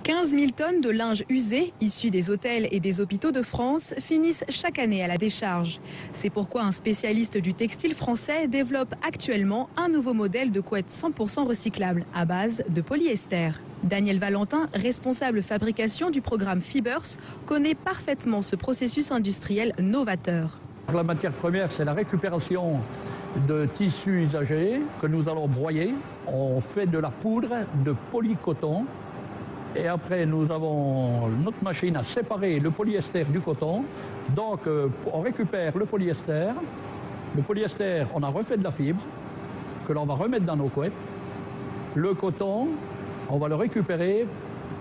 15 000 tonnes de linge usé, issus des hôtels et des hôpitaux de France, finissent chaque année à la décharge. C'est pourquoi un spécialiste du textile français développe actuellement un nouveau modèle de couette 100% recyclable à base de polyester. Daniel Valentin, responsable fabrication du programme Fibers, connaît parfaitement ce processus industriel novateur. La matière première, c'est la récupération de tissus usagés que nous allons broyer. On fait de la poudre de polycoton. Et après, nous avons notre machine à séparer le polyester du coton. Donc, on récupère le polyester. Le polyester, on a refait de la fibre que l'on va remettre dans nos couettes. Le coton, on va le récupérer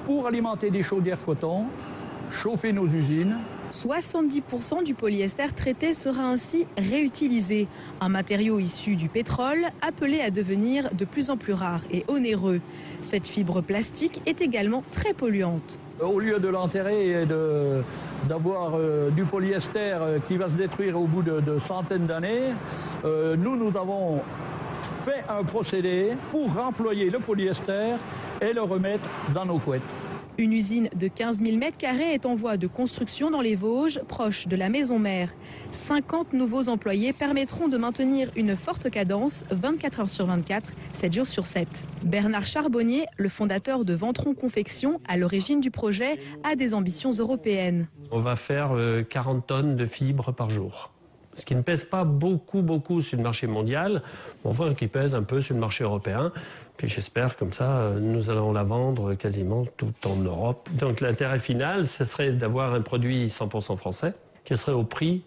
pour alimenter des chaudières coton, chauffer nos usines. 70% du polyester traité sera ainsi réutilisé. Un matériau issu du pétrole appelé à devenir de plus en plus rare et onéreux. Cette fibre plastique est également très polluante. Au lieu de l'enterrer et d'avoir du polyester qui va se détruire au bout de centaines d'années, nous avons fait un procédé pour remployer le polyester et le remettre dans nos couettes. Une usine de 15 000 m² est en voie de construction dans les Vosges, proche de la maison mère. 50 nouveaux employés permettront de maintenir une forte cadence 24 heures sur 24, 7 jours sur 7. Bernard Charbonnier, le fondateur de Ventron Confection, à l'origine du projet, a des ambitions européennes. On va faire 40 tonnes de fibres par jour. Ce qui ne pèse pas beaucoup sur le marché mondial, enfin qui pèse un peu sur le marché européen. Puis j'espère comme ça, nous allons la vendre quasiment tout en Europe. Donc l'intérêt final, ce serait d'avoir un produit 100% français, qui serait au prix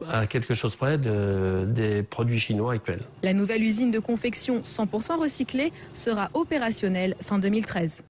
à quelque chose près des produits chinois actuels. La nouvelle usine de confection 100% recyclée sera opérationnelle fin 2013.